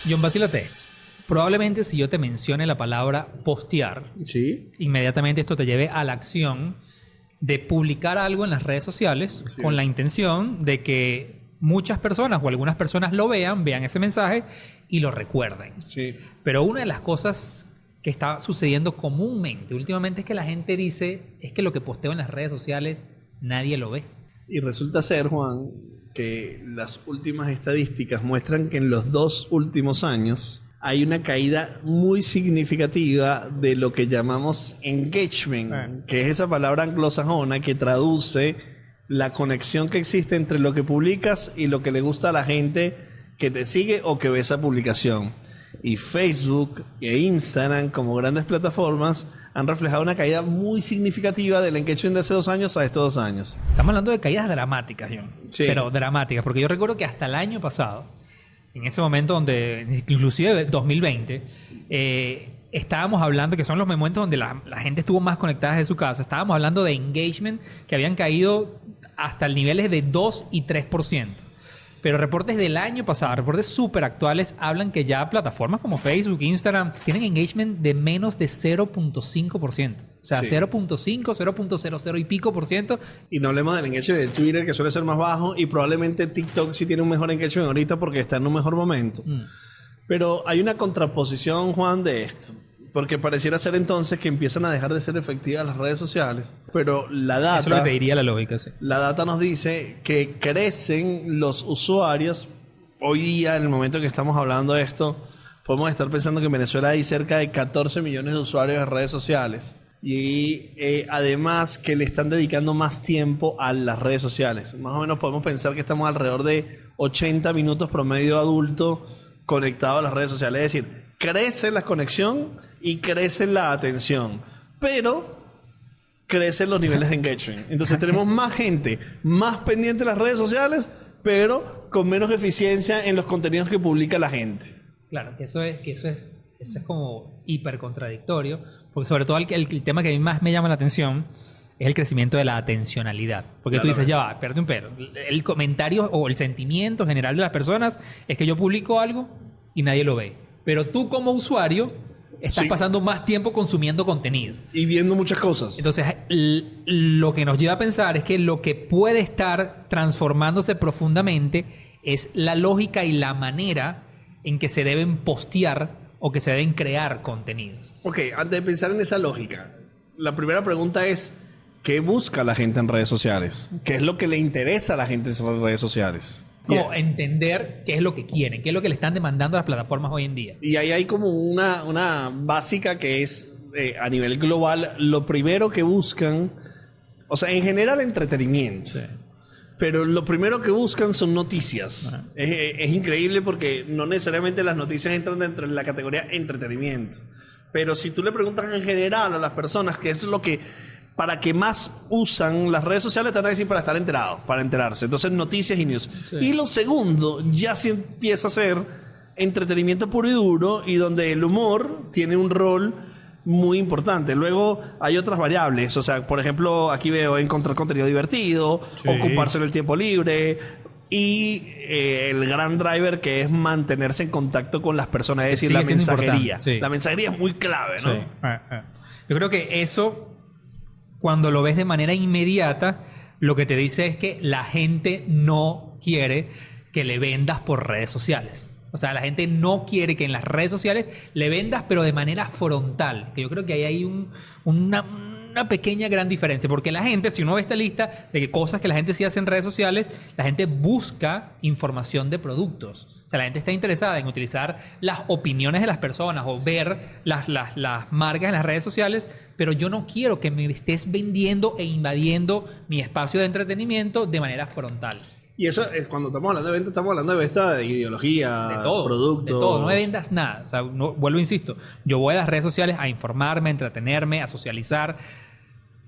John, vacílate esto. Probablemente si yo te mencione la palabra postear, Sí. inmediatamente esto te lleve a la acción de publicar algo en las redes sociales Así con es. la intención de que muchas personas o algunas personas lo vean ese mensaje y lo recuerden. Sí. Pero una de las cosas que está sucediendo comúnmente últimamente es que la gente dice es que lo que posteo en las redes sociales nadie lo ve. Y resulta ser, Juan, que las últimas estadísticas muestran que en los 2 últimos años hay una caída muy significativa de lo que llamamos engagement, que es esa palabra anglosajona que traduce la conexión que existe entre lo que publicas y lo que le gusta a la gente que te sigue o que ve esa publicación. Y Facebook e Instagram, como grandes plataformas, han reflejado una caída muy significativa del engagement de hace 2 años a estos 2 años. Estamos hablando de caídas dramáticas, John. Sí. Pero dramáticas, porque yo recuerdo que hasta el año pasado, en ese momento donde, inclusive 2020, estábamos hablando, que son los momentos donde la gente estuvo más conectada desde su casa, estábamos hablando de engagement que habían caído hasta niveles de 2 y 3%. Pero reportes del año pasado, reportes súper actuales, hablan que ya plataformas como Facebook, Instagram, tienen engagement de menos de 0.5%. O sea, Sí. 0.5, 0.00 y pico por ciento. Y no hablemos del engagement de Twitter, que suele ser más bajo, y probablemente TikTok sí tiene un mejor engagement ahorita porque está en un mejor momento. Pero hay una contraposición, Juan, de esto. Porque pareciera ser entonces que empiezan a dejar de ser efectivas las redes sociales. Pero la data... Eso es lo que te diría la lógica, sí. La data nos dice que crecen los usuarios. Hoy día, en el momento que estamos hablando de esto, podemos estar pensando que en Venezuela hay cerca de 14 millones de usuarios de redes sociales. Y además que le están dedicando más tiempo a las redes sociales. Más o menos podemos pensar que estamos alrededor de 80 minutos promedio adulto conectado a las redes sociales. Es decir, crece la conexión y crece la atención. Pero crecen los niveles de engagement. Entonces tenemos más gente más pendiente de las redes sociales, pero con menos eficiencia en los contenidos que publica la gente. Claro, eso es como hiper contradictorio, porque sobre todo el tema que a mí más me llama la atención es el crecimiento de la atencionalidad. Porque tú dices, ya va, espérate un pero. El comentario o el sentimiento general de las personas es que yo publico algo y nadie lo ve. Pero tú como usuario estás pasando más tiempo consumiendo contenido. Y viendo muchas cosas. Entonces, lo que nos lleva a pensar es que lo que puede estar transformándose profundamente es la lógica y la manera en que se deben postear o que se deben crear contenidos. Ok, antes de pensar en esa lógica, la primera pregunta es, ¿qué busca la gente en redes sociales? ¿Qué es lo que le interesa a la gente en redes sociales? Como entender qué es lo que quieren, qué es lo que le están demandando a las plataformas hoy en día. Y ahí hay como una básica que es, a nivel global, lo primero que buscan, o sea, en general entretenimiento. Sí. Pero lo primero que buscan son noticias. Es increíble porque no necesariamente las noticias entran dentro de la categoría entretenimiento. Pero si tú le preguntas en general a las personas qué es lo que... para que más usan las redes sociales, te van a decir para estar enterados, para enterarse. Entonces, noticias y news. Sí. Y lo segundo, ya se empieza a ser entretenimiento puro y duro, y donde el humor tiene un rol muy importante. Luego hay otras variables. O sea, por ejemplo, aquí veo encontrar contenido divertido, Sí. ocuparse en el tiempo libre, y el gran driver que es mantenerse en contacto con las personas, es decir, Sigue la siendo mensajería. importante, sí. La mensajería es muy clave, ¿no? Sí. Yo creo que eso, cuando lo ves de manera inmediata, lo que te dice es que la gente no quiere que le vendas por redes sociales. O sea, la gente no quiere que en las redes sociales le vendas, pero de manera frontal. Que yo creo que ahí hay una pequeña gran diferencia. Porque la gente, si uno ve esta lista de cosas que la gente sí hace en redes sociales, la gente busca información de productos. O sea, la gente está interesada en utilizar las opiniones de las personas o ver las marcas en las redes sociales, pero yo no quiero que me estés vendiendo e invadiendo mi espacio de entretenimiento de manera frontal. Y eso es cuando estamos hablando de venta, estamos hablando de venta de ideología, De todo, productos. de todo, no me vendas nada. O sea, vuelvo, insisto, yo voy a las redes sociales a informarme, a entretenerme, a socializar,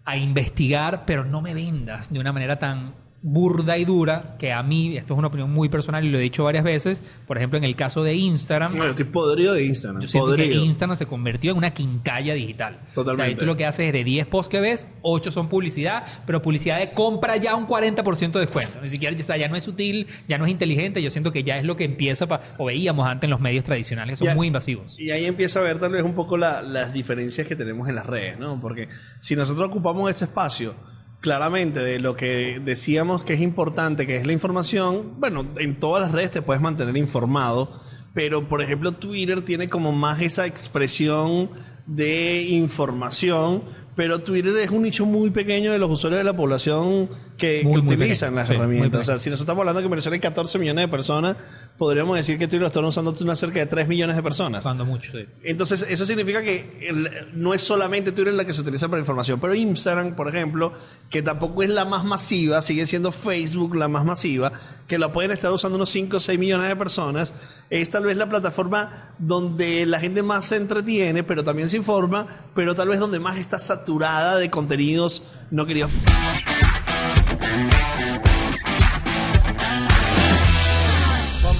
a investigar, pero no me vendas de una manera tan burda y dura, que a mí, esto es una opinión muy personal y lo he dicho varias veces, por ejemplo, en el caso de Instagram, Bueno, estoy podrido de Instagram. yo siento que Podrido. Instagram se convirtió en una quincalla digital. Totalmente. O sea, ahí tú lo que haces es de 10 posts que ves, 8 son publicidad, pero publicidad de compra ya un 40% de descuento. Ni siquiera, o sea, ya no es sutil, ya no es inteligente. Yo siento que ya es lo que empieza, o veíamos antes en los medios tradicionales, que son Ya. muy invasivos. Y ahí empieza a ver tal vez un poco las diferencias que tenemos en las redes, ¿no? Porque si nosotros ocupamos ese espacio, claramente de lo que decíamos que es importante, que es la información, bueno, en todas las redes te puedes mantener informado, pero por ejemplo Twitter tiene como más esa expresión de información, pero Twitter es un nicho muy pequeño de los usuarios de la población que Muy utilizan pequeño, las sí, muy herramientas. O sea, pequeño. si nosotros estamos hablando que en Venezuela hay 14 millones de personas, podríamos decir que Twitter lo están usando una cerca de 3 millones de personas. Cuando mucho, sí. Entonces, eso significa que no es solamente Twitter la que se utiliza para información, pero Instagram, por ejemplo, que tampoco es la más masiva, sigue siendo Facebook la más masiva, que la pueden estar usando unos 5 o 6 millones de personas, es tal vez la plataforma donde la gente más se entretiene, pero también se informa, pero tal vez donde más está saturada de contenidos no queridos.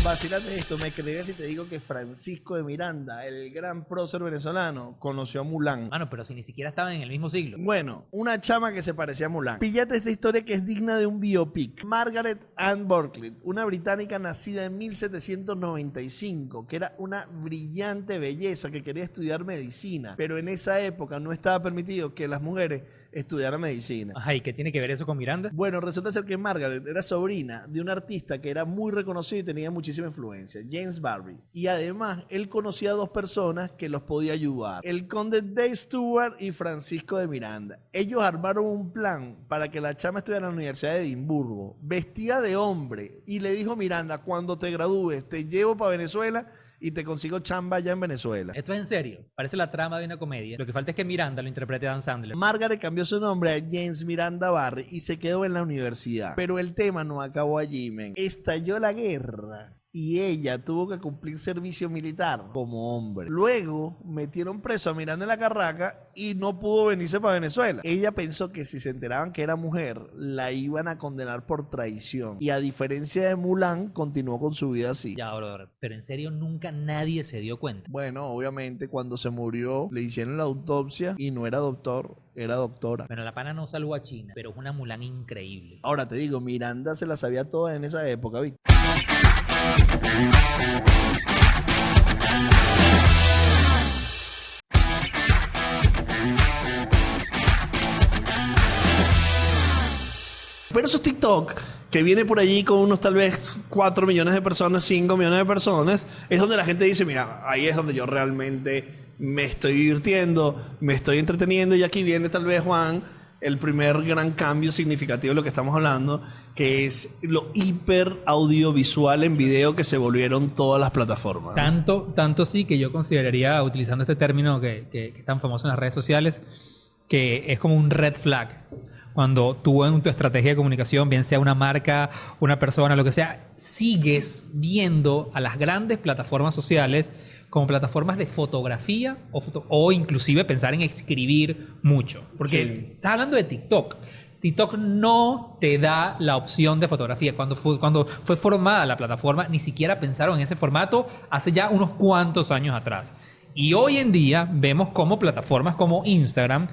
Vacílate esto, me creerías si te digo que Francisco de Miranda, el gran prócer venezolano, conoció a Mulan. Mano, pero si ni siquiera estaban en el mismo siglo. Bueno, una chama que se parecía a Mulan. Píllate esta historia que es digna de un biopic. Margaret Ann Bartlett, una británica nacida en 1795, que era una brillante belleza que quería estudiar medicina, pero en esa época no estaba permitido que las mujeres estudiaran medicina. Ajá, ¿y qué tiene que ver eso con Miranda? Bueno, resulta ser que Margaret era sobrina de un artista que era muy reconocido y tenía muchísima influencia, James Barry. Y además, él conocía a dos personas que los podía ayudar, el conde Dave Stewart y Francisco de Miranda. Ellos armaron un plan para que la chama estudiara en la Universidad de Edimburgo, vestida de hombre, y le dijo Miranda, cuando te gradúes, te llevo para Venezuela y te consigo chamba allá en Venezuela. Esto es en serio. Parece la trama de una comedia. Lo que falta es que Miranda lo interprete Dan Sandler. Margaret cambió su nombre a James Miranda Barry y se quedó en la universidad. Pero el tema no acabó allí, men. Estalló la guerra y ella tuvo que cumplir servicio militar como hombre. Luego metieron preso a Miranda en la Carraca y no pudo venirse para Venezuela. Ella pensó que si se enteraban que era mujer, la iban a condenar por traición. Y a diferencia de Mulan, continuó con su vida así. Ya, brother. Pero en serio, nunca nadie se dio cuenta. Bueno, obviamente cuando se murió, le hicieron la autopsia y no era doctor, era doctora. Bueno, la pana no salvó a China, pero es una Mulan increíble. Ahora te digo, Miranda se la sabía toda en esa época, ¿viste? Pero esos TikTok que viene por allí con unos tal vez 4 millones de personas, 5 millones de personas, es donde la gente dice, mira, ahí es donde yo realmente me estoy divirtiendo, me estoy entreteniendo, y aquí viene tal vez, Juan, el primer gran cambio significativo de lo que estamos hablando, que es lo hiper audiovisual en video que se volvieron todas las plataformas. Tanto sí que yo consideraría, utilizando este término que es tan famoso en las redes sociales, que es como un red flag. Cuando tú en tu estrategia de comunicación, bien sea una marca, una persona, lo que sea, sigues viendo a las grandes plataformas sociales como plataformas de fotografía o inclusive pensar en escribir mucho. Porque Sí. estás hablando de TikTok. TikTok no te da la opción de fotografía. Cuando fue formada la plataforma, ni siquiera pensaron en ese formato hace ya unos cuantos años atrás. Y hoy en día vemos cómo plataformas como Instagram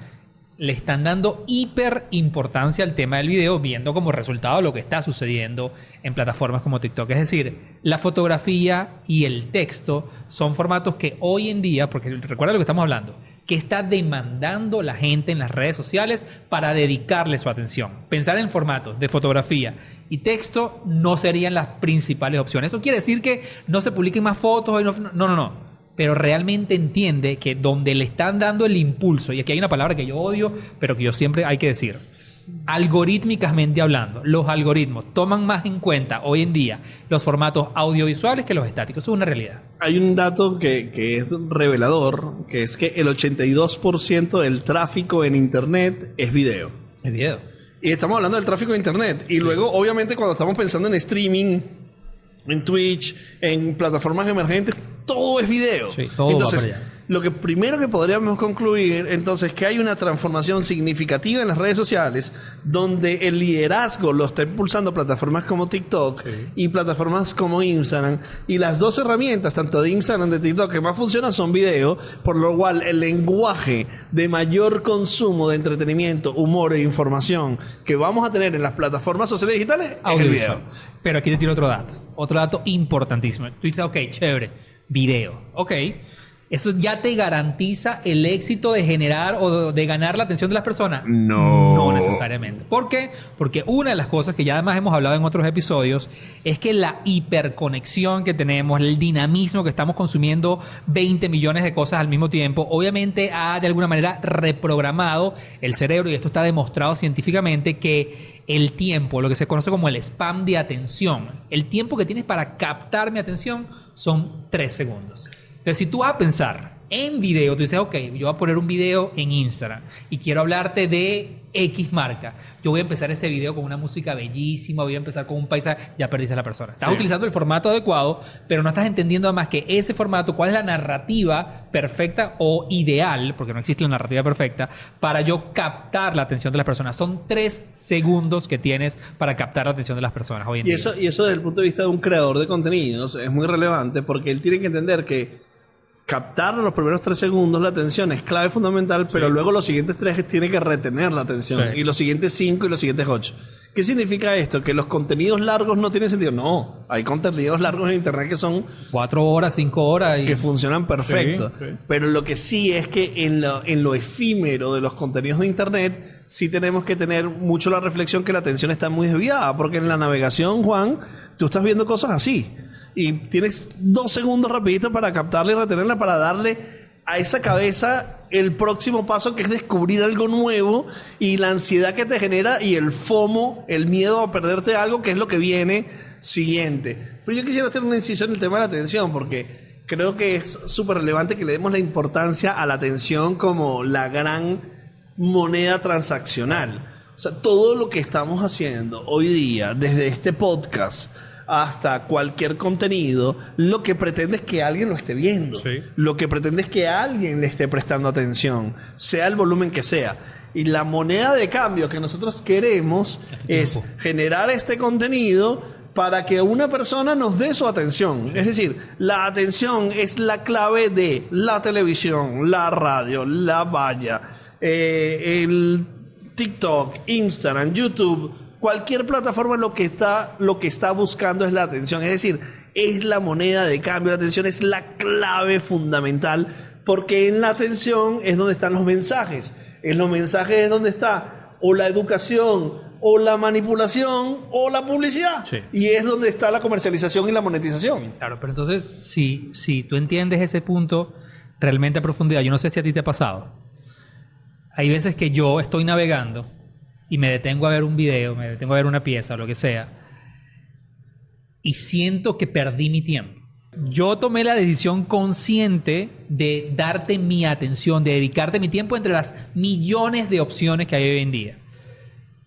le están dando hiper importancia al tema del video, viendo como resultado lo que está sucediendo en plataformas como TikTok. Es decir, la fotografía y el texto son formatos que hoy en día, porque recuerda lo que estamos hablando, que está demandando la gente en las redes sociales para dedicarle su atención. Pensar en formatos de fotografía y texto no serían las principales opciones. Eso quiere decir que no se publiquen más fotos. No. Pero realmente entiende que donde le están dando el impulso, y aquí hay una palabra que yo odio, pero que yo siempre hay que decir, algorítmicamente hablando, los algoritmos toman más en cuenta hoy en día los formatos audiovisuales que los estáticos. Eso es una realidad. Hay un dato que es revelador, que es que el 82% del tráfico en Internet es video. El video. Y estamos hablando del tráfico de Internet. Y luego, obviamente, cuando estamos pensando en streaming, en Twitch, en plataformas emergentes, todo es video. Sí, todo va Entonces, para allá. lo que primero que podríamos concluir, entonces, que hay una transformación significativa en las redes sociales, donde el liderazgo lo está impulsando plataformas como TikTok y plataformas como Instagram, y las dos herramientas, tanto de Instagram como de TikTok, que más funcionan son video, por lo cual el lenguaje de mayor consumo de entretenimiento, humor e información que vamos a tener en las plataformas sociales digitales es el video. Pero aquí te tiro otro dato importantísimo. Tú dices, ok, chévere, video, ok. ¿Eso ya te garantiza el éxito de generar o de ganar la atención de las personas? No. No necesariamente. ¿Por qué? Porque una de las cosas que ya además hemos hablado en otros episodios es que la hiperconexión que tenemos, el dinamismo que estamos consumiendo 20 millones de cosas al mismo tiempo, obviamente ha de alguna manera reprogramado el cerebro, y esto está demostrado científicamente, que el tiempo, lo que se conoce como el spam de atención, el tiempo que tienes para captar mi atención son 3 segundos. Entonces, si tú vas a pensar en video, tú dices, ok, yo voy a poner un video en Instagram y quiero hablarte de X marca. Yo voy a empezar ese video con una música bellísima, voy a empezar con un paisaje, ya perdiste a la persona. Estás utilizando el formato adecuado, pero no estás entendiendo además que ese formato, cuál es la narrativa perfecta o ideal, porque no existe la narrativa perfecta, para yo captar la atención de las personas. Son 3 segundos que tienes para captar la atención de las personas hoy en día. Y eso desde el punto de vista de un creador de contenidos es muy relevante, porque él tiene que entender que captar los primeros 3 segundos la atención es clave fundamental, pero luego los siguientes 3 tiene que retener la atención, y los siguientes 5 y los siguientes 8. ¿Qué significa esto? ¿Que los contenidos largos no tienen sentido? No, hay contenidos largos en internet que son 4 horas, 5 horas. Que funcionan perfecto. Pero lo que sí es que en lo efímero de los contenidos de internet sí tenemos que tener mucho la reflexión que la atención está muy desviada, porque en la navegación, Juan, tú estás viendo cosas así. Y tienes 2 segundos rapidito para captarla y retenerla, para darle a esa cabeza el próximo paso, que es descubrir algo nuevo, y la ansiedad que te genera y el FOMO, el miedo a perderte algo, que es lo que viene siguiente. Pero yo quisiera hacer una incisión en el tema de la atención, porque creo que es súper relevante que le demos la importancia a la atención como la gran moneda transaccional. O sea, todo lo que estamos haciendo hoy día, desde este podcast hasta cualquier contenido, lo que pretende es que alguien lo esté viendo. Lo que pretende es que alguien le esté prestando atención, sea el volumen que sea. Y la moneda de cambio que nosotros queremos es generar este contenido para que una persona nos dé su atención. Es decir, la atención es la clave de la televisión, la radio, la valla, el TikTok, Instagram, YouTube. Cualquier plataforma lo que está buscando es la atención. Es decir, es la moneda de cambio. La atención es la clave fundamental, porque en la atención es donde están los mensajes. En los mensajes es donde está o la educación, o la manipulación, o la publicidad. Y es donde está la comercialización y la monetización. Claro, pero entonces, si tú entiendes ese punto realmente a profundidad, yo no sé si a ti te ha pasado. Hay veces que yo estoy navegando y me detengo a ver un video, me detengo a ver una pieza, lo que sea, y siento que perdí mi tiempo. Yo tomé la decisión consciente de darte mi atención, de dedicarte mi tiempo entre las millones de opciones que hay hoy en día.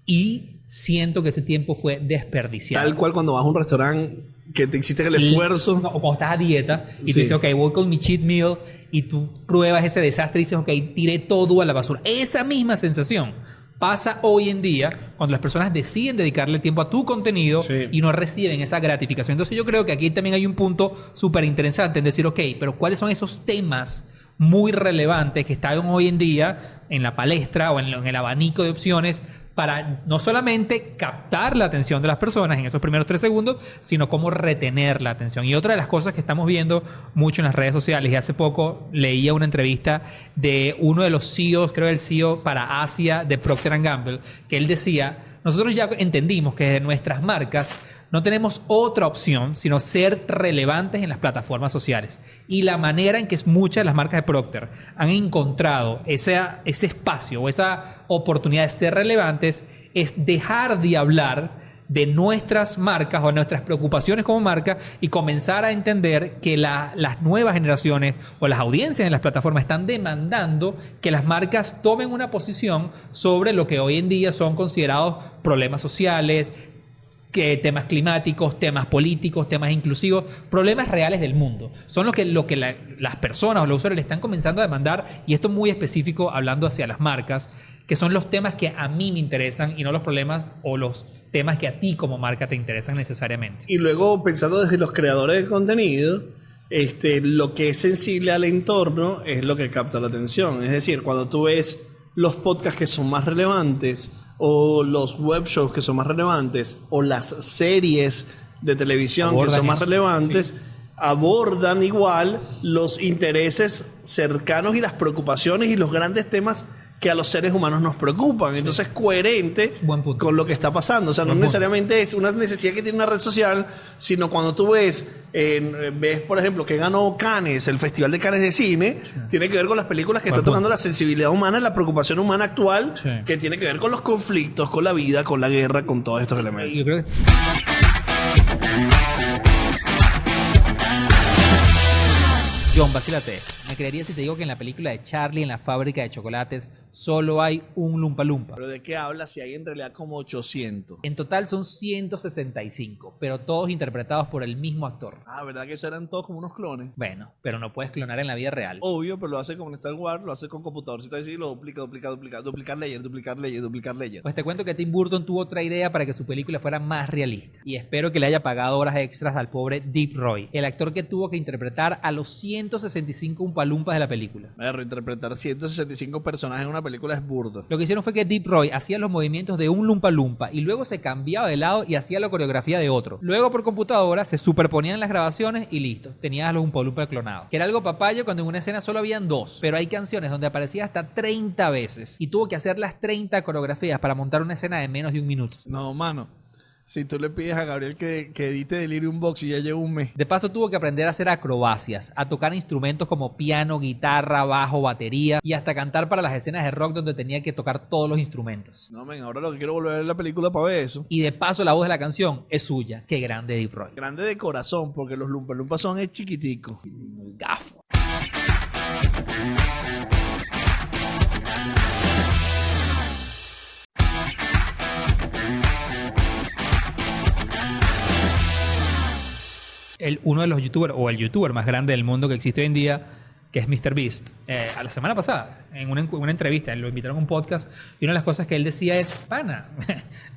Y siento que ese tiempo fue desperdiciado. Tal cual cuando vas a un restaurante que te hiciste el esfuerzo. O cuando estás a dieta y tú dices, ok, voy con mi cheat meal, y tú pruebas ese desastre y dices, ok, tiré todo a la basura. Esa misma sensación pasa hoy en día cuando las personas deciden dedicarle tiempo a tu contenido y no reciben esa gratificación. Entonces yo creo que aquí también hay un punto súper interesante en decir, ok, pero ¿cuáles son esos temas muy relevantes que están hoy en día en la palestra o en el abanico de opciones para no solamente captar la atención de las personas en esos primeros 3 segundos, sino cómo retener la atención? Y otra de las cosas que estamos viendo mucho en las redes sociales, y hace poco leía una entrevista de uno de los CEOs, creo el CEO para Asia de Procter & Gamble, que él decía, nosotros ya entendimos que de nuestras marcas no tenemos otra opción sino ser relevantes en las plataformas sociales. Y la manera en que muchas de las marcas de Procter han encontrado ese espacio o esa oportunidad de ser relevantes es dejar de hablar de nuestras marcas o nuestras preocupaciones como marca y comenzar a entender que las nuevas generaciones o las audiencias en las plataformas están demandando que las marcas tomen una posición sobre lo que hoy en día son considerados problemas sociales, que temas climáticos, temas políticos, temas inclusivos, problemas reales del mundo. Son lo que las personas o los usuarios le están comenzando a demandar, y esto muy específico hablando hacia las marcas, que son los temas que a mí me interesan y no los problemas o los temas que a ti como marca te interesan necesariamente. Y luego, pensando desde los creadores de contenido, lo que es sensible al entorno es lo que capta la atención. Es decir, cuando tú ves los podcasts que son más relevantes, o los web shows que son más relevantes, o las series de televisión Abordan que son más eso, relevantes, sí. abordan igual los intereses cercanos y las preocupaciones y los grandes temas que a los seres humanos nos preocupan. Entonces, coherente Buen punto. con lo que está pasando. O sea, no Buen punto. necesariamente es una necesidad que tiene una red social, sino cuando tú ves, por ejemplo, que ganó Cannes, el Festival de Cannes de Cine, tiene que ver con las películas que Buen están tocando punto. la sensibilidad humana, la preocupación humana actual, Sí. que tiene que ver con los conflictos, con la vida, con la guerra, con todos estos elementos. Yo creo que... John, vacílate esto. Me creería si te digo que en la película de Charlie en la fábrica de chocolates solo hay un Lumpa Lumpa. Pero ¿de qué hablas si hay en realidad como 800? En total son 165, pero todos interpretados por el mismo actor. Ah, ¿verdad que esos eran todos como unos clones? Bueno, pero no puedes clonar en la vida real. Obvio, pero lo hace con Star Wars, lo hace con computadorcita y lo duplica, duplicar layer. Pues te cuento que Tim Burton tuvo otra idea para que su película fuera más realista. Y espero que le haya pagado horas extras al pobre Deep Roy, el actor que tuvo que interpretar a los 165 Umpalumpas de la película. Reinterpretar 165 personajes en una película es burdo. Lo que hicieron fue que Deep Roy hacía los movimientos de un Lumpa Lumpa y luego se cambiaba de lado y hacía la coreografía de otro. Luego por computadora se superponían las grabaciones y listo. Tenías a los Umpa Lumpa clonados. Que era algo papayo cuando en una escena solo habían 2. Pero hay canciones donde aparecía hasta 30 veces. Y tuvo que hacer las 30 coreografías para montar una escena de menos de un minuto. No, mano. Si tú le pides a Gabriel que edite Delirium Box y ya lleva un mes. De paso tuvo que aprender a hacer acrobacias, a tocar instrumentos como piano, guitarra, bajo, batería y hasta cantar para las escenas de rock donde tenía que tocar todos los instrumentos. No, men, ahora lo que quiero volver a ver la película para ver eso. Y de paso la voz de la canción es suya. Qué grande Deep Roy. Grande de corazón, porque los Lumpa Lumpa son chiquiticos. Gafo. Uno de los youtubers, o el youtuber más grande del mundo que existe hoy en día, que es MrBeast, a la semana pasada, en una entrevista, lo invitaron a un podcast, y una de las cosas que él decía es, pana,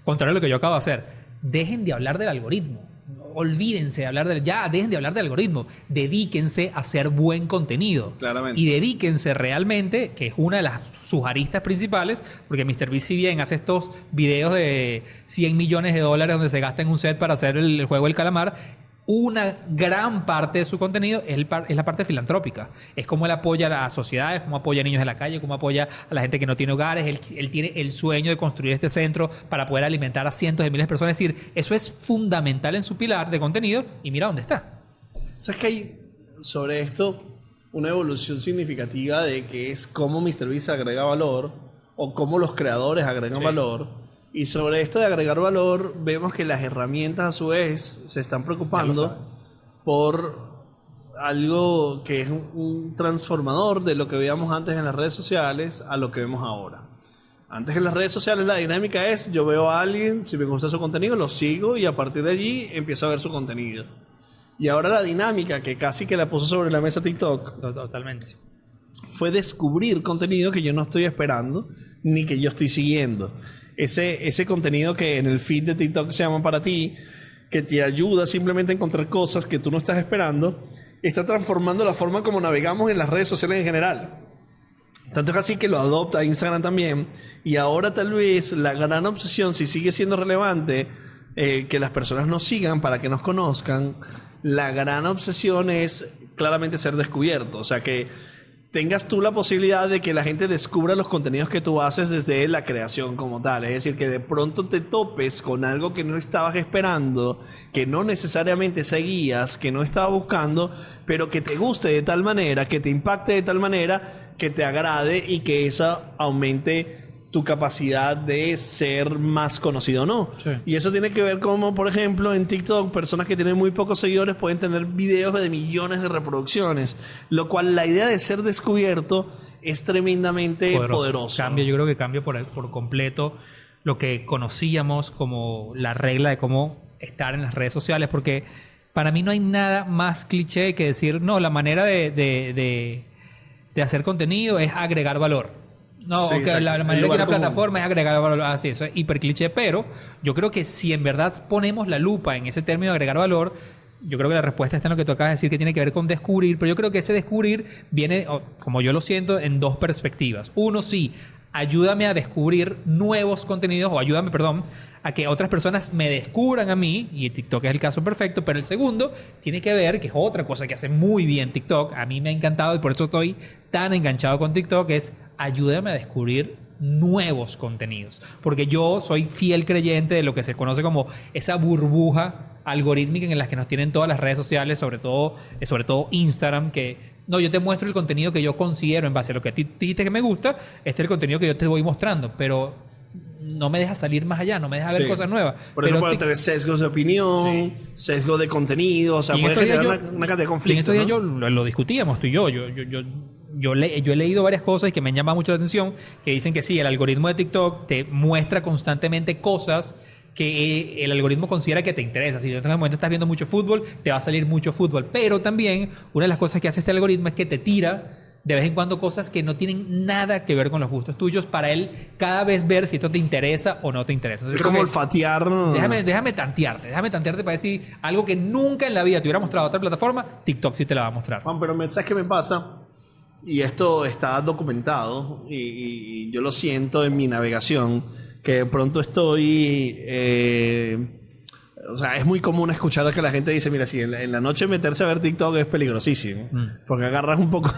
contrario a lo que yo acabo de hacer, dejen de hablar del algoritmo. Olvídense de hablar dejen de hablar del algoritmo. Dedíquense a hacer buen contenido. Claramente. Y dedíquense realmente, que es una de sus aristas principales, porque MrBeast, si bien hace estos videos de $100 millones donde se gasta en un set para hacer el juego del calamar, una gran parte de su contenido es la parte filantrópica. Es como él apoya a las sociedades, como apoya a niños en la calle, como apoya a la gente que no tiene hogares. Él tiene el sueño de construir este centro para poder alimentar a cientos de miles de personas. Es decir, eso es fundamental en su pilar de contenido y mira dónde está. ¿Sabes que hay sobre esto una evolución significativa de que es cómo MrBeast agrega valor o cómo los creadores agregan valor? Y sobre esto de agregar valor, vemos que las herramientas a su vez se están preocupando por algo que es un transformador de lo que veíamos antes en las redes sociales a lo que vemos ahora. Antes en las redes sociales la dinámica es, yo veo a alguien, si me gusta su contenido, lo sigo y a partir de allí empiezo a ver su contenido. Y ahora la dinámica que casi que la puso sobre la mesa TikTok Totalmente. fue descubrir contenido que yo no estoy esperando ni que yo estoy siguiendo. Ese contenido que en el feed de TikTok se llama para ti, que te ayuda simplemente a encontrar cosas que tú no estás esperando, está transformando la forma como navegamos en las redes sociales en general. Tanto es así que lo adopta Instagram también. Y ahora tal vez la gran obsesión, si sigue siendo relevante, que las personas nos sigan para que nos conozcan, la gran obsesión es claramente ser descubierto. O sea, que tengas tú la posibilidad de que la gente descubra los contenidos que tú haces desde la creación como tal. Es decir, que de pronto te topes con algo que no estabas esperando, que no necesariamente seguías, que no estabas buscando, pero que te guste de tal manera, que te impacte de tal manera, que te agrade y que eso aumente tu capacidad de ser más conocido o no. Sí. Y eso tiene que ver como, por ejemplo, en TikTok, personas que tienen muy pocos seguidores pueden tener videos de millones de reproducciones, lo cual la idea de ser descubierto es tremendamente poderoso. Yo creo que cambia por completo lo que conocíamos como la regla de cómo estar en las redes sociales, porque para mí no hay nada más cliché que decir, no, la manera de hacer contenido es agregar valor. No, Sí, o que exacto. la El manera de lugar una común. plataforma es agregar valor. Así, eso es hiper cliché, pero yo creo que si en verdad ponemos la lupa en ese término de agregar valor, yo creo que la respuesta está en lo que tú acabas de decir, que tiene que ver con descubrir, pero yo creo que ese descubrir viene, como yo lo siento, en dos perspectivas. Uno, sí, ayúdame a descubrir nuevos contenidos, o ayúdame, perdón, a que otras personas me descubran a mí, y TikTok es el caso perfecto, pero el segundo tiene que ver, que es otra cosa que hace muy bien TikTok, a mí me ha encantado y por eso estoy tan enganchado con TikTok, es ayúdame a descubrir nuevos contenidos. Porque yo soy fiel creyente de lo que se conoce como esa burbuja algorítmica en la que nos tienen todas las redes sociales, sobre todo Instagram, que no, yo te muestro el contenido que yo considero en base a lo que a ti dijiste que me gusta, este es el contenido que yo te voy mostrando, pero no me deja salir más allá, no me deja ver Sí. cosas nuevas. Por eso Pero puede tener sesgos de opinión, sesgo de contenido, o sea, y en puede estos días generar yo- una cantidad de y en conflictos. estos días ¿no? lo discutíamos tú y yo. Yo he leído varias cosas que me han llamado mucho la atención, que dicen que sí, el algoritmo de TikTok te muestra constantemente cosas que el algoritmo considera que te interesa. Si en este momento estás viendo mucho fútbol, te va a salir mucho fútbol. Pero también una de las cosas que hace este algoritmo es que te tira de vez en cuando cosas que no tienen nada que ver con los gustos tuyos para él cada vez ver si esto te interesa o no te interesa. Entonces, Es creo como que olfatear. déjame tantearte para decir algo que nunca en la vida te hubiera mostrado otra plataforma, TikTok sí te la va a mostrar. Juan, pero ¿sabes qué me pasa? Y esto está documentado y yo lo siento en mi navegación, que de pronto estoy... o sea, es muy común escuchar que la gente dice, mira, si en la noche meterse a ver TikTok es peligrosísimo. Porque agarras un poco,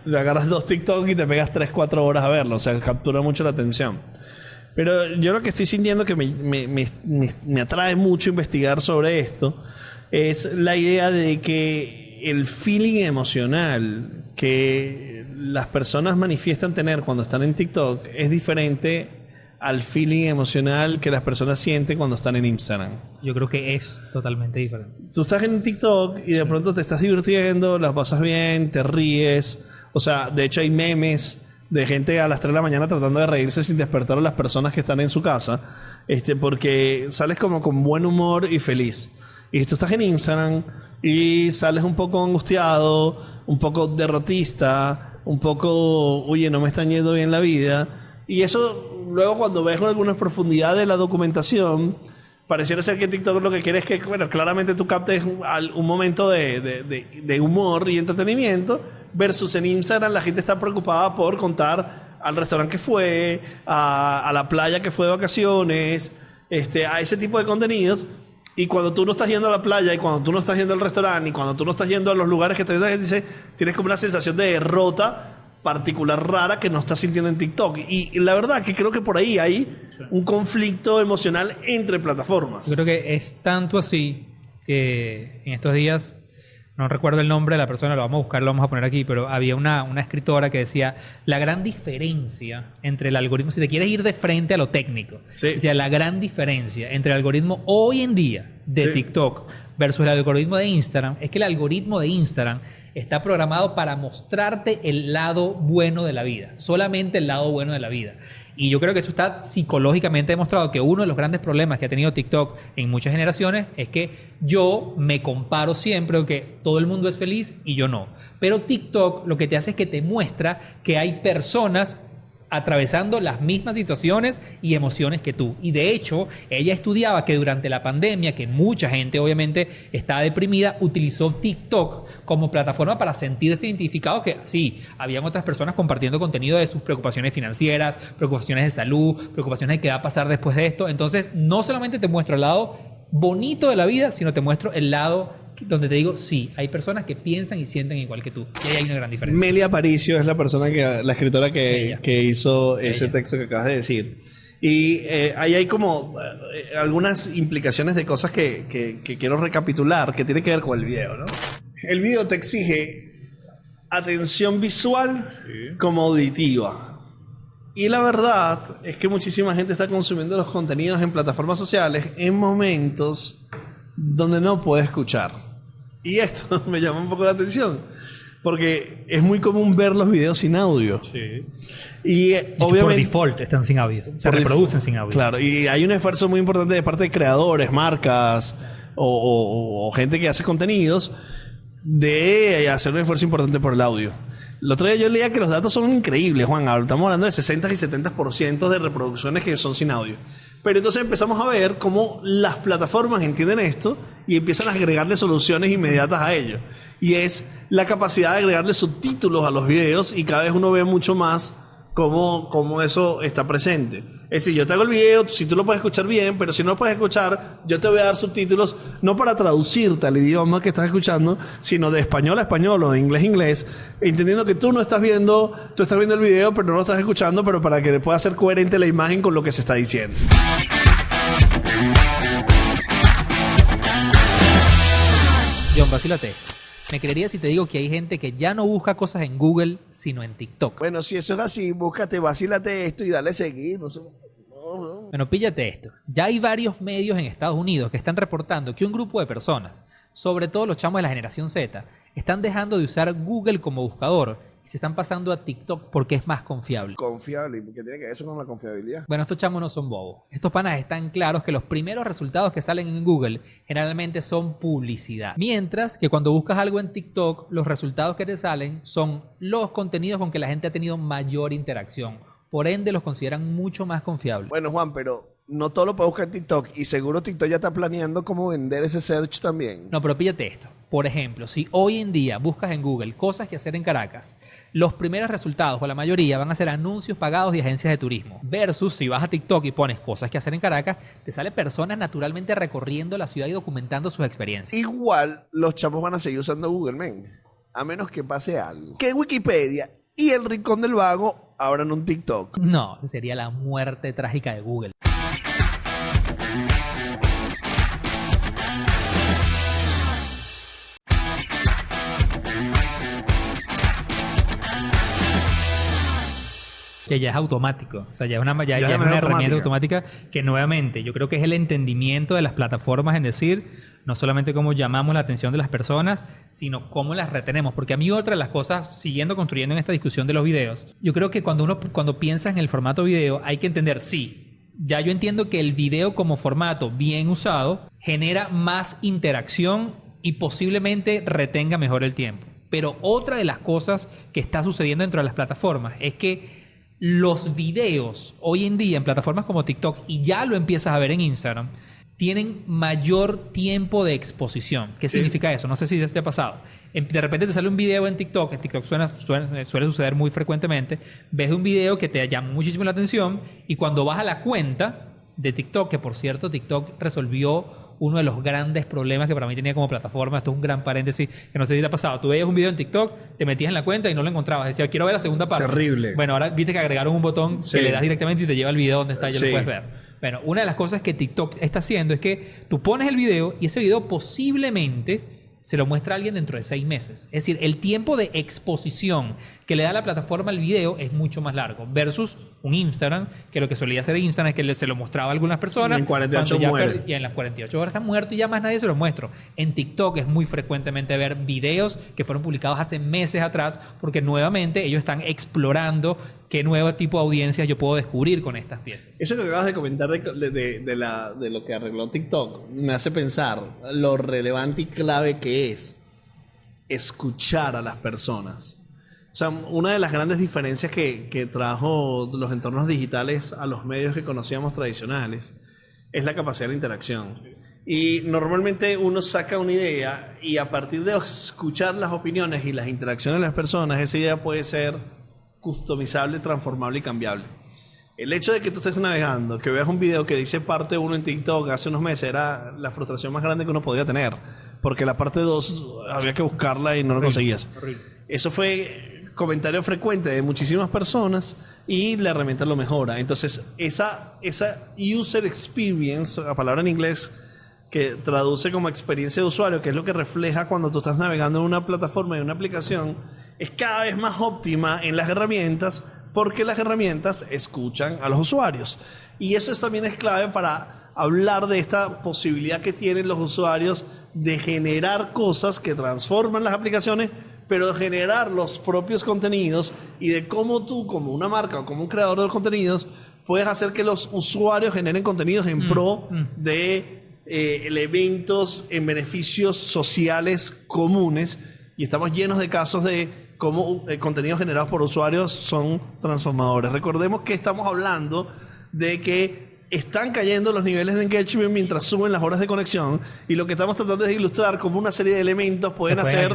agarras 2 TikTok y te pegas 3, 4 horas a verlo. O sea, captura mucho la atención. Pero yo lo que estoy sintiendo que me atrae mucho investigar sobre esto es la idea de que el feeling emocional que las personas manifiestan tener cuando están en TikTok es diferente al feeling emocional que las personas sienten cuando están en Instagram. Yo creo que es totalmente diferente. Tú estás en TikTok y de pronto te estás divirtiendo, las pasas bien, te ríes. O sea, de hecho hay memes de gente a las 3 de la mañana tratando de reírse sin despertar a las personas que están en su casa, porque sales como con buen humor y feliz. Y tú estás en Instagram y sales un poco angustiado, un poco derrotista, un poco, oye, no me está yendo bien la vida. Y eso, luego cuando ves con alguna profundidad de la documentación, pareciera ser que TikTok lo que quiere es que, bueno, claramente tú captes un momento de humor y entretenimiento, versus en Instagram la gente está preocupada por contar al restaurante que fue, a la playa que fue de vacaciones, a ese tipo de contenidos. Y cuando tú no estás yendo a la playa, y cuando tú no estás yendo al restaurante, y cuando tú no estás yendo a los lugares que te dice, tienes como una sensación de derrota particular rara que no estás sintiendo en TikTok. Y la verdad que creo que por ahí hay un conflicto emocional entre plataformas. Yo creo que es tanto así que en estos días, no recuerdo el nombre de la persona, lo vamos a buscar, lo vamos a poner aquí, pero había una escritora que decía la gran diferencia entre el algoritmo, si te quieres ir de frente a lo técnico, Sí. decía la gran diferencia entre el algoritmo hoy en día de Sí. TikTok versus el algoritmo de Instagram es que el algoritmo de Instagram está programado para mostrarte el lado bueno de la vida, solamente el lado bueno de la vida. Y yo creo que eso está psicológicamente demostrado, que uno de los grandes problemas que ha tenido TikTok en muchas generaciones es que yo me comparo siempre, que todo el mundo es feliz y yo no. Pero TikTok lo que te hace es que te muestra que hay personas atravesando las mismas situaciones y emociones que tú. Y de hecho, ella estudiaba que durante la pandemia, que mucha gente obviamente estaba deprimida, utilizó TikTok como plataforma para sentirse identificado, que sí, habían otras personas compartiendo contenido de sus preocupaciones financieras, preocupaciones de salud, preocupaciones de qué va a pasar después de esto. Entonces, no solamente te muestro el lado bonito de la vida, sino te muestro el lado donde te digo, sí, hay personas que piensan y sienten igual que tú. Y ahí hay una gran diferencia. Melia Aparicio es la persona la escritora Ella. que hizo ese Ella. texto que acabas de decir. Y ahí hay como algunas implicaciones de cosas que quiero recapitular, que tiene que ver con el video, ¿no? El video te exige atención visual como auditiva. Y la verdad es que muchísima gente está consumiendo los contenidos en plataformas sociales en momentos donde no puede escuchar. Y esto me llama un poco la atención. Porque es muy común ver los videos sin audio. Sí. Y Por obviamente... default están sin audio. Se por reproducen sin audio. Claro, y hay un esfuerzo muy importante de parte de creadores, marcas o gente que hace contenidos de hacer un esfuerzo importante por el audio. El otro día yo leía que los datos son increíbles, Juan. Estamos hablando de 60 y 70% de reproducciones que son sin audio. Pero entonces empezamos a ver cómo las plataformas entienden esto y empiezan a agregarle soluciones inmediatas a ello. Y es la capacidad de agregarle subtítulos a los videos, y cada vez uno ve mucho más cómo eso está presente. Es decir, yo te hago el video, si tú lo puedes escuchar bien, pero si no lo puedes escuchar, yo te voy a dar subtítulos, no para traducirte al idioma que estás escuchando, sino de español a español o de inglés a inglés, entendiendo que tú estás viendo el video, pero no lo estás escuchando, pero para que pueda ser coherente la imagen con lo que se está diciendo. John, vacílate esto. Me creerías si te digo que hay gente que ya no busca cosas en Google, sino en TikTok. Bueno, si eso es así, búscate, vacílate esto y dale seguir. No sé. Bueno, píllate esto. Ya hay varios medios en Estados Unidos que están reportando que un grupo de personas, sobre todo los chamos de la generación Z, están dejando de usar Google como buscador y se están pasando a TikTok porque es más confiable. Confiable, ¿qué tiene que ver eso con la confiabilidad? Bueno, estos chamos no son bobos. Estos panas están claros que los primeros resultados que salen en Google generalmente son publicidad. Mientras que cuando buscas algo en TikTok, los resultados que te salen son los contenidos con que la gente ha tenido mayor interacción. Por ende, los consideran mucho más confiables. Bueno, Juan, pero no todo lo puedes buscar en TikTok, y seguro TikTok ya está planeando cómo vender ese search también. No, pero píllate esto. Por ejemplo, si hoy en día buscas en Google cosas que hacer en Caracas, los primeros resultados, o la mayoría, van a ser anuncios pagados de agencias de turismo. Versus si vas a TikTok y pones cosas que hacer en Caracas, te salen personas naturalmente recorriendo la ciudad y documentando sus experiencias. Igual los chamos van a seguir usando Google, men. A menos que pase algo. Que Wikipedia y el Rincón del Vago abran un TikTok. No, esa sería la muerte trágica de Google. Que ya es automático, o sea, ya es una herramienta automática que nuevamente yo creo que es el entendimiento de las plataformas en decir no solamente cómo llamamos la atención de las personas, sino cómo las retenemos. Porque a mí otra de las cosas, siguiendo construyendo en esta discusión de los videos, yo creo que cuando piensa en el formato video hay que entender, sí, ya yo entiendo que el video como formato bien usado genera más interacción y posiblemente retenga mejor el tiempo. Pero otra de las cosas que está sucediendo dentro de las plataformas es que los videos hoy en día en plataformas como TikTok, y ya lo empiezas a ver en Instagram, tienen mayor tiempo de exposición. ¿Qué significa eso? No sé si te ha pasado. De repente te sale un video en TikTok, en TikTok suele suceder muy frecuentemente, ves un video que te llama muchísimo la atención y cuando vas a la cuenta de TikTok, que por cierto TikTok resolvió uno de los grandes problemas que para mí tenía como plataforma. Esto es un gran paréntesis que no sé si te ha pasado. Tú veías un video en TikTok, te metías en la cuenta y no lo encontrabas. Decías, quiero ver la segunda parte. Terrible. Bueno, ahora viste que agregaron un botón que le das directamente y te lleva al video donde está y ya lo puedes ver. Bueno, una de las cosas que TikTok está haciendo es que tú pones el video y ese video posiblemente se lo muestra a alguien dentro de 6 meses. Es decir, el tiempo de exposición que le da la plataforma al video es mucho más largo. Versus un Instagram, que lo que solía hacer Instagram es que se lo mostraba a algunas personas. Y en 48 muere. Y en las 48 horas está muerto y ya más nadie se los muestra. En TikTok es muy frecuentemente ver videos que fueron publicados hace meses atrás, porque nuevamente ellos están explorando qué nuevo tipo de audiencias yo puedo descubrir con estas piezas. Eso que acabas de comentar de lo que arregló TikTok me hace pensar lo relevante y clave que es escuchar a las personas. O sea, una de las grandes diferencias que trajo los entornos digitales a los medios que conocíamos tradicionales es la capacidad de interacción. Y normalmente uno saca una idea y a partir de escuchar las opiniones y las interacciones de las personas, esa idea puede ser customizable, transformable y cambiable. El hecho de que tú estés navegando, que veas un video que dice parte 1 en TikTok hace unos meses, era la frustración más grande que uno podía tener, porque la parte 2 había que buscarla y no lo conseguías. Eso fue comentario frecuente de muchísimas personas y la herramienta lo mejora. Entonces, esa user experience, la palabra en inglés que traduce como experiencia de usuario, que es lo que refleja cuando tú estás navegando en una plataforma y una aplicación, es cada vez más óptima en las herramientas, porque las herramientas escuchan a los usuarios. Y eso también es clave para hablar de esta posibilidad que tienen los usuarios de generar cosas que transforman las aplicaciones, pero de generar los propios contenidos y de cómo tú, como una marca o como un creador de los contenidos, puedes hacer que los usuarios generen contenidos en pro de eventos en beneficios sociales comunes. Y estamos llenos de casos de cómo contenidos generados por usuarios son transformadores. Recordemos que estamos hablando de que están cayendo los niveles de engagement mientras suben las horas de conexión, y lo que estamos tratando es de ilustrar cómo una serie de elementos pueden hacer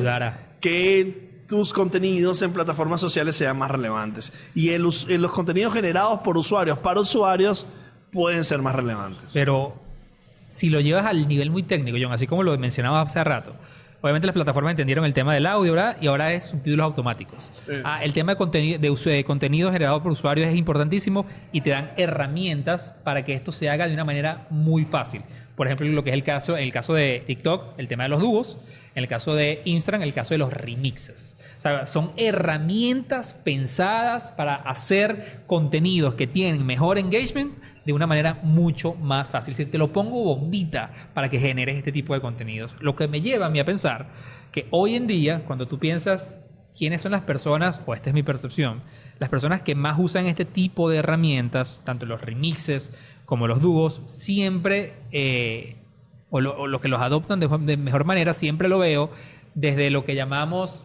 que tus contenidos en plataformas sociales sean más relevantes. Y los contenidos generados por usuarios para usuarios pueden ser más relevantes. Pero si lo llevas al nivel muy técnico, John, así como lo mencionaba hace rato, obviamente las plataformas entendieron el tema del audio, ¿verdad? Y ahora es subtítulos automáticos. Sí. El tema de contenido generado por usuarios es importantísimo y te dan herramientas para que esto se haga de una manera muy fácil. Por ejemplo, lo que es en el caso de TikTok, el tema de los dúos. En el caso de Instagram, el caso de los remixes. O sea, son herramientas pensadas para hacer contenidos que tienen mejor engagement de una manera mucho más fácil. Es decir, te lo pongo bombita para que generes este tipo de contenidos. Lo que me lleva a mí a pensar que hoy en día, cuando tú piensas quiénes son las personas, o esta es mi percepción, las personas que más usan este tipo de herramientas, tanto los remixes como los dúos, siempre... o lo que los adoptan de mejor manera, siempre lo veo desde lo que llamamos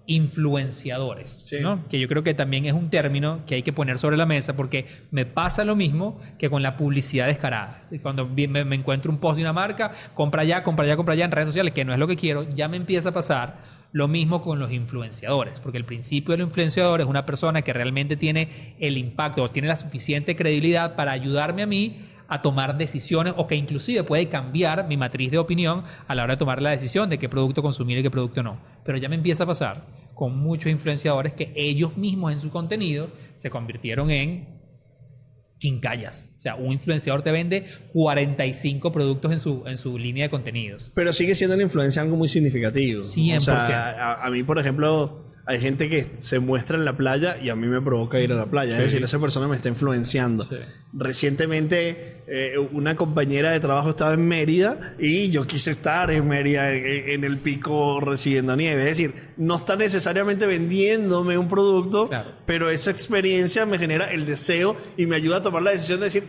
influenciadores, sí, ¿no? Que yo creo que también es un término que hay que poner sobre la mesa, porque me pasa lo mismo que con la publicidad descarada. Cuando me encuentro un post de una marca, compra allá, compra allá, compra allá en redes sociales, que no es lo que quiero, ya me empieza a pasar lo mismo con los influenciadores, porque el principio del influenciador es una persona que realmente tiene el impacto o tiene la suficiente credibilidad para ayudarme a mí a tomar decisiones, o que inclusive puede cambiar mi matriz de opinión a la hora de tomar la decisión de qué producto consumir y qué producto no. Pero ya me empieza a pasar con muchos influenciadores que ellos mismos en su contenido se convirtieron en quincallas. O sea, un influenciador te vende 45 productos en su línea de contenidos. Pero sigue siendo la influencia algo muy significativo. 100%. O sea, a mí, por ejemplo, hay gente que se muestra en la playa y a mí me provoca ir a la playa. Sí. Es decir, esa persona me está influenciando. Sí. Recientemente, una compañera de trabajo estaba en Mérida y yo quise estar en Mérida en el pico recibiendo nieve. Es decir, no está necesariamente vendiéndome un producto, claro, pero esa experiencia me genera el deseo y me ayuda a tomar la decisión de decir,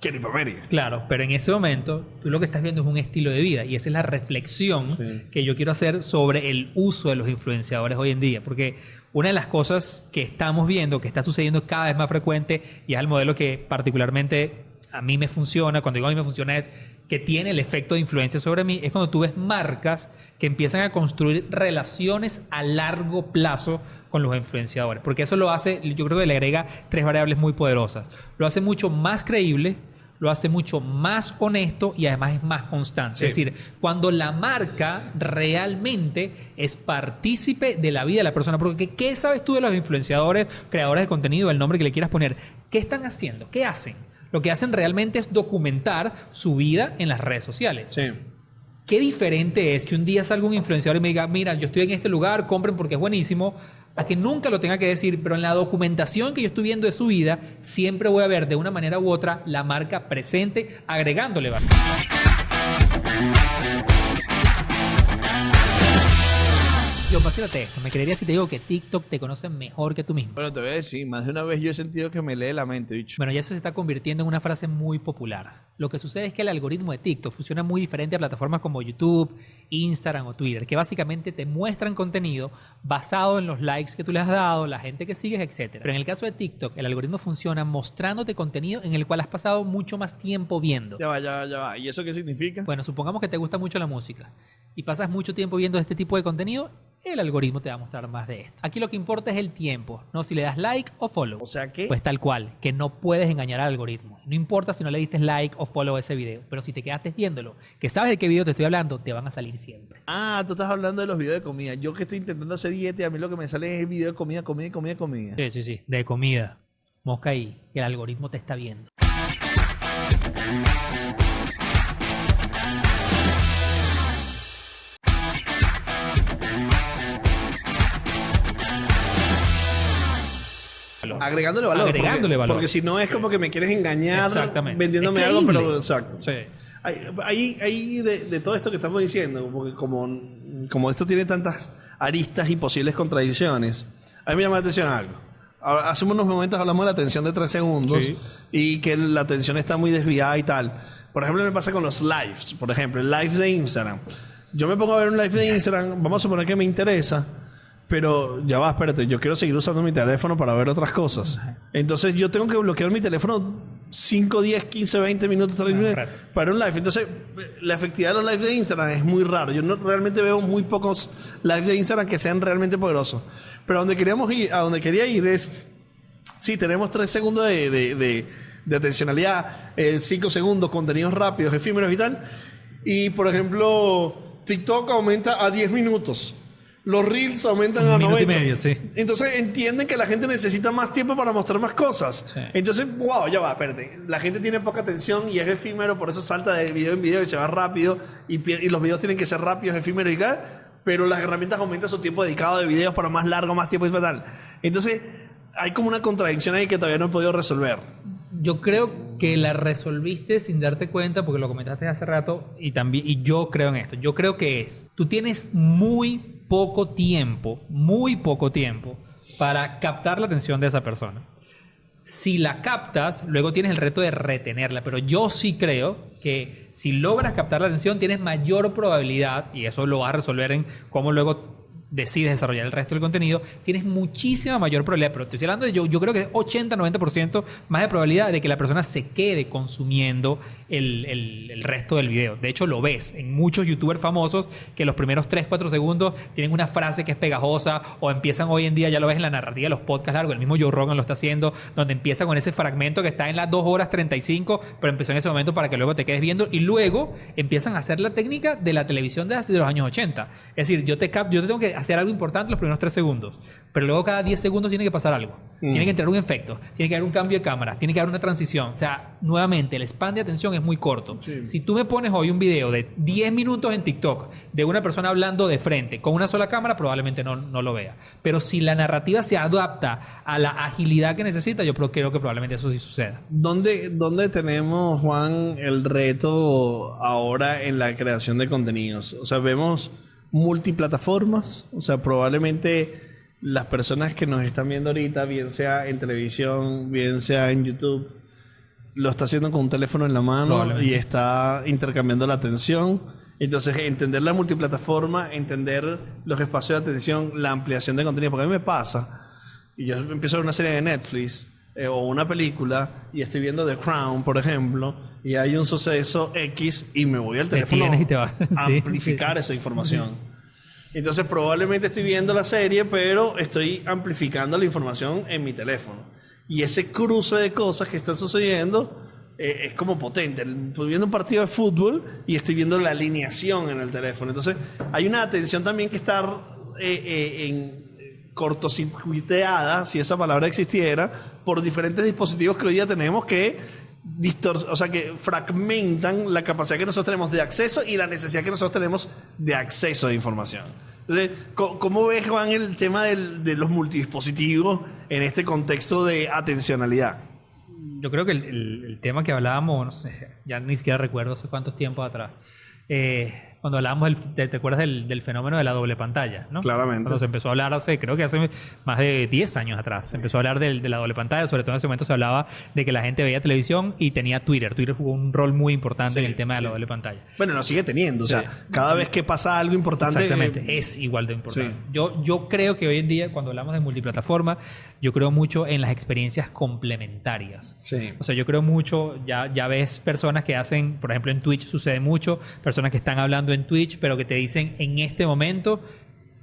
quiero ir para Mérida. Claro, pero en ese momento tú lo que estás viendo es un estilo de vida, y esa es la reflexión que yo quiero hacer sobre el uso de los influenciadores hoy en día, porque una de las cosas que estamos viendo, que está sucediendo cada vez más frecuente, y es el modelo que particularmente a mí me funciona, cuando digo a mí me funciona es que tiene el efecto de influencia sobre mí, es cuando tú ves marcas que empiezan a construir relaciones a largo plazo con los influenciadores, porque eso lo hace, yo creo que le agrega 3 variables muy poderosas. Lo hace mucho más creíble, lo hace mucho más honesto y además es más constante. Sí. Es decir, cuando la marca realmente es partícipe de la vida de la persona. Porque ¿qué sabes tú de los influenciadores, creadores de contenido, el nombre que le quieras poner? ¿Qué están haciendo? ¿Qué hacen? Lo que hacen realmente es documentar su vida en las redes sociales. Sí. Qué diferente es que un día salga un influenciador y me diga, mira, yo estoy en este lugar, compren porque es buenísimo, a que nunca lo tenga que decir, pero en la documentación que yo estoy viendo de su vida, siempre voy a ver de una manera u otra la marca presente, agregándole valor. Yo, vacílate esto. Me creería si te digo que TikTok te conoce mejor que tú mismo. Bueno, te voy a decir, más de una vez yo he sentido que me lee la mente, bicho. Bueno, ya eso se está convirtiendo en una frase muy popular. Lo que sucede es que el algoritmo de TikTok funciona muy diferente a plataformas como YouTube, Instagram o Twitter, que básicamente te muestran contenido basado en los likes que tú le has dado, la gente que sigues, etc. Pero en el caso de TikTok, el algoritmo funciona mostrándote contenido en el cual has pasado mucho más tiempo viendo. Ya va. ¿Y eso qué significa? Bueno, supongamos que te gusta mucho la música y pasas mucho tiempo viendo este tipo de contenido, el algoritmo te va a mostrar más de esto. Aquí lo que importa es el tiempo, no si le das like o follow. O sea que... Pues tal cual, que no puedes engañar al algoritmo. No importa si no le diste like o follow a ese video, pero si te quedaste viéndolo, que sabes de qué video te estoy hablando, te van a salir siempre. Ah, tú estás hablando de los videos de comida. Yo que estoy intentando hacer dieta y a mí lo que me sale es el video de comida. Sí, de comida. Mosca ahí, que el algoritmo te está viendo. Agregándole valor. Porque si no es como que me quieres engañar vendiéndome algo, pero exacto. Sí. Ahí de todo esto que estamos diciendo, porque como como esto tiene tantas aristas y posibles contradicciones, a mí me llama la atención algo. Hace unos momentos hablamos de la atención de 3 segundos Sí. y que la atención está muy desviada y tal. Por ejemplo, me pasa con los lives. Por ejemplo, el live de Instagram. Yo me pongo a ver un live de Instagram, vamos a suponer que me interesa, pero ya va, espérate, yo quiero seguir usando mi teléfono para ver otras cosas. Entonces yo tengo que bloquear mi teléfono 5, 10, 15, 20 minutos, 30 minutos para un live. Entonces la efectividad de los lives de Instagram es muy raro. Yo no, realmente veo muy pocos lives de Instagram que sean realmente poderosos. Pero a donde quería ir es, sí, tenemos 3 segundos de atencionalidad, 5 segundos, contenidos rápidos, efímeros y tal. Y por ejemplo, TikTok aumenta a 10 minutos. Los Reels aumentan a 90. 1 minuto y medio, sí. Entonces entienden que la gente necesita más tiempo para mostrar más cosas. Sí. Entonces, wow, ya va, espérate. La gente tiene poca atención y es efímero, por eso salta de video en video y se va rápido. Y los videos tienen que ser rápidos, efímeros y tal. Pero las herramientas aumentan su tiempo dedicado de videos para más largo, más tiempo y tal. Entonces, hay como una contradicción ahí que todavía no he podido resolver. Yo creo que la resolviste sin darte cuenta, porque lo comentaste hace rato, y yo creo en esto. Yo creo que tú tienes muy poco tiempo para captar la atención de esa persona. Si la captas, luego tienes el reto de retenerla, pero yo sí creo que si logras captar la atención, tienes mayor probabilidad, y eso lo vas a resolver en cómo luego decides desarrollar el resto del contenido, tienes muchísima mayor probabilidad, pero te estoy hablando de yo creo que 80-90% más de probabilidad de que la persona se quede consumiendo el resto del video. De hecho, lo ves en muchos youtubers famosos que los primeros 3-4 segundos tienen una frase que es pegajosa, o empiezan hoy en día, ya lo ves en la narrativa de los podcasts largos, el mismo Joe Rogan lo está haciendo, donde empieza con ese fragmento que está en las 2 horas 35, pero empezó en ese momento para que luego te quedes viendo, y luego empiezan a hacer la técnica de la televisión de los años 80. Es decir, yo te tengo que hacer algo importante los primeros 3 segundos, pero luego cada 10 segundos tiene que pasar algo. Tiene que entrar un efecto, tiene que haber un cambio de cámara, tiene que haber una transición. O sea, nuevamente, el span de atención es muy corto. Sí. Si tú me pones hoy un video de 10 minutos en TikTok de una persona hablando de frente con una sola cámara, probablemente no lo vea. Pero si la narrativa se adapta a la agilidad que necesita, yo creo que probablemente eso sí suceda. ¿Dónde tenemos, Juan, el reto ahora en la creación de contenidos? O sea, vemos multiplataformas, o sea, probablemente las personas que nos están viendo ahorita, bien sea en televisión, bien sea en YouTube, lo está haciendo con un teléfono en la mano y está intercambiando la atención. Entonces, entender la multiplataforma, entender los espacios de atención, la ampliación de contenido, porque a mí me pasa, y yo empiezo a ver una serie de Netflix o una película y estoy viendo The Crown, por ejemplo, y hay un suceso X y me voy al teléfono y te vas. a amplificar esa información. Entonces probablemente estoy viendo la serie, pero estoy amplificando la información en mi teléfono. Y ese cruce de cosas que están sucediendo es como potente. Estoy viendo un partido de fútbol y estoy viendo la alineación en el teléfono. Entonces hay una atención también que está en cortocircuiteada, si esa palabra existiera, por diferentes dispositivos que hoy día tenemos que que fragmentan la capacidad que nosotros tenemos de acceso y la necesidad que nosotros tenemos de acceso a información. Entonces, ¿cómo ves, Juan, el tema de los multidispositivos en este contexto de atencionalidad? Yo creo que el tema que hablábamos, no sé, ya ni siquiera recuerdo hace cuántos tiempos atrás, cuando hablábamos ¿te acuerdas del fenómeno de la doble pantalla? ¿No? Claramente. Cuando se empezó a hablar creo que hace más de 10 años atrás, se empezó a hablar de la doble pantalla. Sobre todo en ese momento se hablaba de que la gente veía televisión y tenía Twitter. Twitter jugó un rol muy importante en el tema de la doble pantalla. Bueno, lo sigue teniendo. O sea, cada vez que pasa algo importante... Exactamente, es igual de importante. Sí. Yo creo que hoy en día, cuando hablamos de multiplataforma, yo creo mucho en las experiencias complementarias. Sí. O sea, yo creo mucho, ya ves personas que hacen, por ejemplo en Twitch sucede mucho, personas que están hablando en Twitch, pero que te dicen en este momento,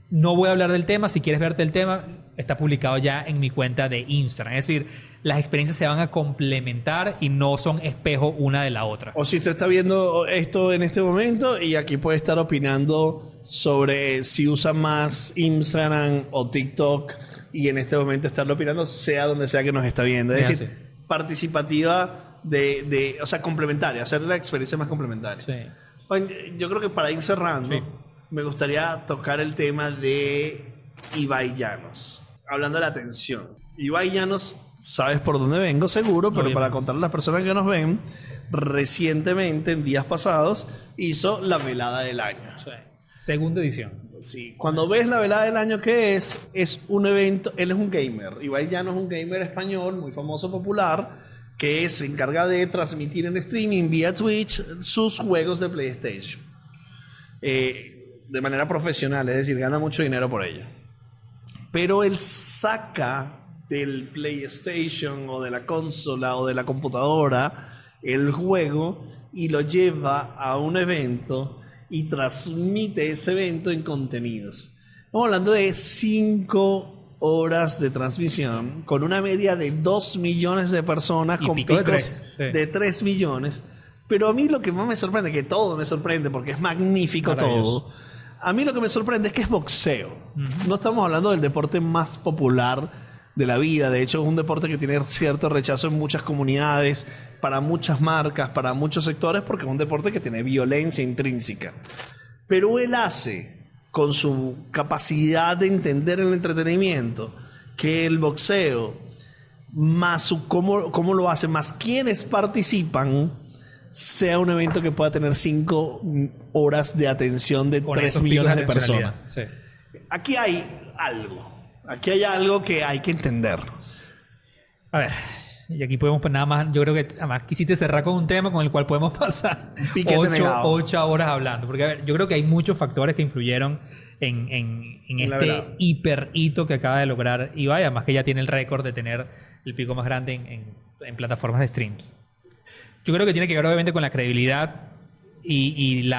no voy a hablar del tema, si quieres verte el tema, está publicado ya en mi cuenta de Instagram. Es decir, las experiencias se van a complementar y no son espejo una de la otra. O si usted está viendo esto en este momento y aquí puede estar opinando sobre si usa más Instagram o TikTok y en este momento estarlo opinando, sea donde sea que nos está viendo. Es decir, participativa o sea, complementaria, hacer la experiencia más complementaria. Sí. Bueno, yo creo que para ir cerrando, Sí, me gustaría tocar el tema de Ibai Llanos. Hablando de la atención. Ibai Llanos, sabes por dónde vengo seguro, pero Obviamente. para contarle a las personas que nos ven, recientemente, en días pasados, hizo la velada del año. Sí. Segunda edición. Sí, cuando ves la velada del año que es un evento, él es un gamer, Ibai Llano es un gamer español muy famoso, popular, que se encarga de transmitir en streaming vía Twitch sus juegos de PlayStation. De manera profesional, es decir, gana mucho dinero por ello. Pero él saca del PlayStation o de la consola o de la computadora el juego y lo lleva a un evento y transmite ese evento en contenidos. Estamos hablando de 5 horas de transmisión con una media de 2 millones de personas, Y con pico de picos 3, de 3 millones. Pero a mí lo que más me sorprende, que todo me sorprende porque es magnífico todo, a mí lo que me sorprende es que es boxeo. No estamos hablando del deporte más popular de la vida. De hecho, es un deporte que tiene cierto rechazo en muchas comunidades, para muchas marcas, para muchos sectores, porque es un deporte que tiene violencia intrínseca. Pero él hace, con su capacidad de entender el entretenimiento, que el boxeo, más cómo lo hace, más quienes participan, sea un evento que pueda tener 5 horas de atención de Con 3 esos millones picos de personas. Sí. Aquí hay algo. Aquí hay algo que hay que entender. A ver, y aquí podemos nada más, yo creo que además quisiste cerrar con un tema con el cual podemos pasar Piquete negado. 8 horas hablando. Porque a ver, yo creo que hay muchos factores que influyeron en la velada. este hiper hito que acaba de lograr Ibai, además que ya tiene el récord de tener el pico más grande en plataformas de streams. Yo creo que tiene que ver obviamente con la credibilidad y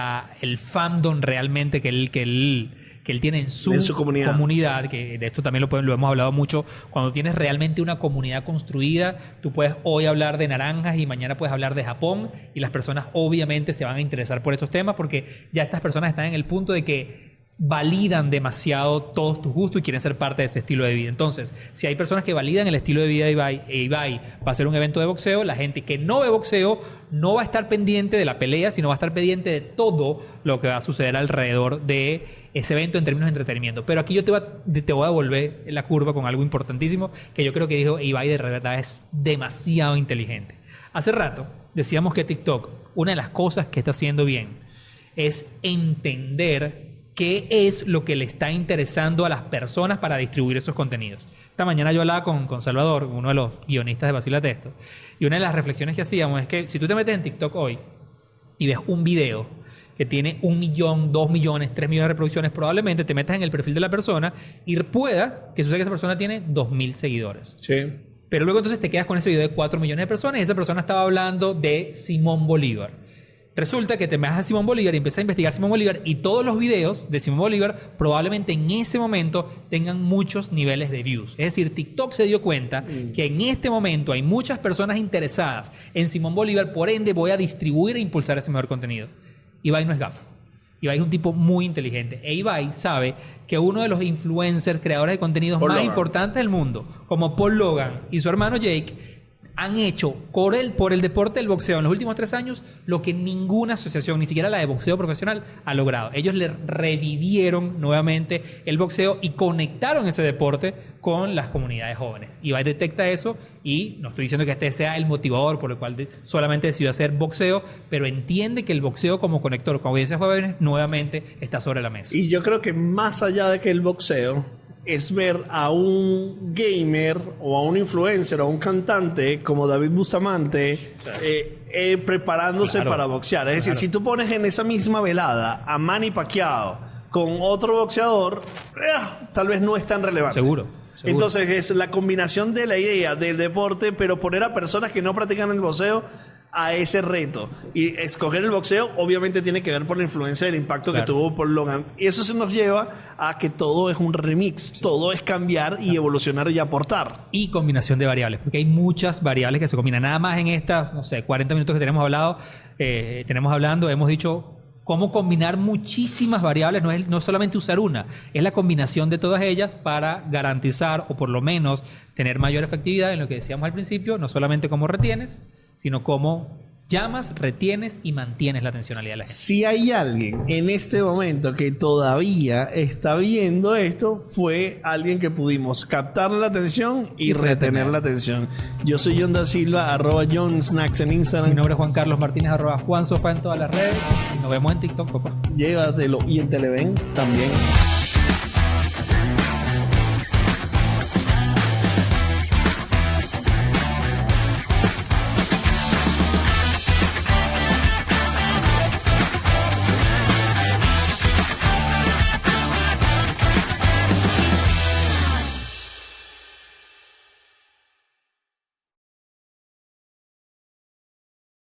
el fandom realmente que él tiene en su comunidad, que de esto también lo hemos hablado mucho. Cuando tienes realmente una comunidad construida, tú puedes hoy hablar de naranjas y mañana puedes hablar de Japón, y las personas obviamente se van a interesar por estos temas porque ya estas personas están en el punto de que validan demasiado todos tus gustos y quieren ser parte de ese estilo de vida. Entonces, si hay personas que validan el estilo de vida de Ibai, Ibai va a hacer un evento de boxeo, la gente que no ve boxeo no va a estar pendiente de la pelea, sino va a estar pendiente de todo lo que va a suceder alrededor de ese evento en términos de entretenimiento. Pero aquí yo te voy a devolver la curva con algo importantísimo que yo creo que dijo Ibai, de verdad es demasiado inteligente. Hace rato decíamos que TikTok, una de las cosas que está haciendo bien es entender qué es lo que le está interesando a las personas para distribuir esos contenidos. Esta mañana yo hablaba con Salvador, uno de los guionistas de Vacílate Esto, y una de las reflexiones que hacíamos es que si tú te metes en TikTok hoy y ves un video que tiene 1 millón, 2 millones, 3 millones de reproducciones, probablemente te metas en el perfil de la persona y pueda que suceda que esa persona tiene 2.000 seguidores. Sí. Pero luego entonces te quedas con ese video de 4 millones de personas y esa persona estaba hablando de Simón Bolívar. Resulta que te vas a Simón Bolívar y empiezas a investigar Simón Bolívar y todos los videos de Simón Bolívar probablemente en ese momento tengan muchos niveles de views. Es decir, TikTok se dio cuenta que en este momento hay muchas personas interesadas en Simón Bolívar, por ende voy a distribuir e impulsar ese mejor contenido. Ibai no es gafo. Ibai es un tipo muy inteligente. E Ibai sabe que uno de los influencers, creadores de contenidos más importantes del mundo, como Paul Logan y su hermano Jake, han hecho por el deporte del boxeo en los últimos 3 años lo que ninguna asociación, ni siquiera la de boxeo profesional, ha logrado. Ellos le revivieron nuevamente el boxeo y conectaron ese deporte con las comunidades jóvenes. Ibai detecta eso y no estoy diciendo que este sea el motivador por el cual solamente decidió hacer boxeo, pero entiende que el boxeo como conector con audiencias jóvenes nuevamente está sobre la mesa. Y yo creo que más allá de que el boxeo es ver a un gamer o a un influencer o a un cantante como David Bustamante preparándose para boxear. Es decir, si tú pones en esa misma velada a Manny Pacquiao con otro boxeador, tal vez no es tan relevante. Seguro. Entonces es la combinación de la idea del deporte, pero poner a personas que no practican el boxeo a ese reto. Y escoger el boxeo obviamente tiene que ver por la influencia del impacto que tuvo Paul Logan. Y eso se nos lleva a que todo es un remix. Sí. Todo es cambiar y evolucionar y aportar. Y combinación de variables. Porque hay muchas variables que se combinan. Nada más en estas, 40 minutos que tenemos hablando, hemos dicho cómo combinar muchísimas variables. No es solamente usar una. Es la combinación de todas ellas para garantizar o por lo menos tener mayor efectividad en lo que decíamos al principio. No solamente cómo retienes, sino cómo llamas, retienes y mantienes la atencionalidad de la gente. Si hay alguien en este momento que todavía está viendo esto, fue alguien que pudimos captar la atención y retener la atención. Yo soy John da Silva, @JohnSnacks en Mi Instagram. nombre es Juan Carlos Martínez, @JuanSofá en todas las redes. Y nos vemos en TikTok, papá. Llévatelo. Y en Televen también.